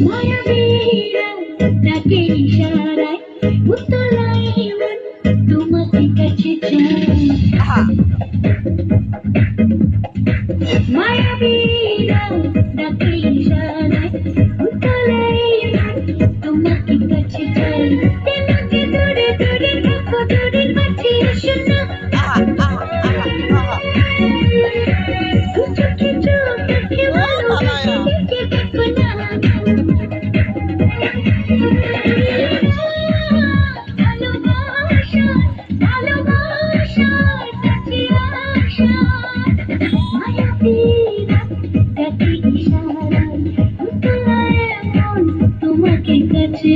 মায়াবীরা তাকে ইশারায় উতলাই মন তোমাকে কাছে চায় মায়াবীরা তাকে ইশারায় উতলাই মন তোমাকে কাছে চায় তোমাকে দূরে দূরে থাকো দূরে কাছে এসো না চোখে চোখ রেখে ভালোবাসি দেখে দেখো না তোমাকে কাছে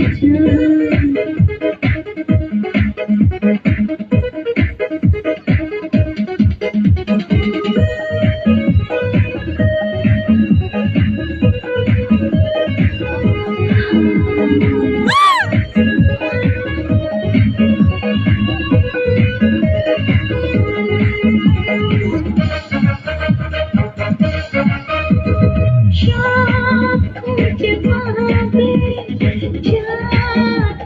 সব খুঁজে পাবে যা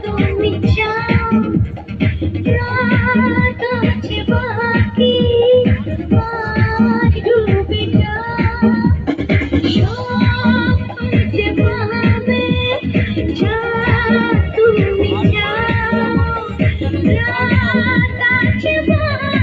তুমি চাও রাত আছে বাকি আজ ডুবে যাও সব খুঁজে পাবে যা তুমি চাও রাত আছে বাকি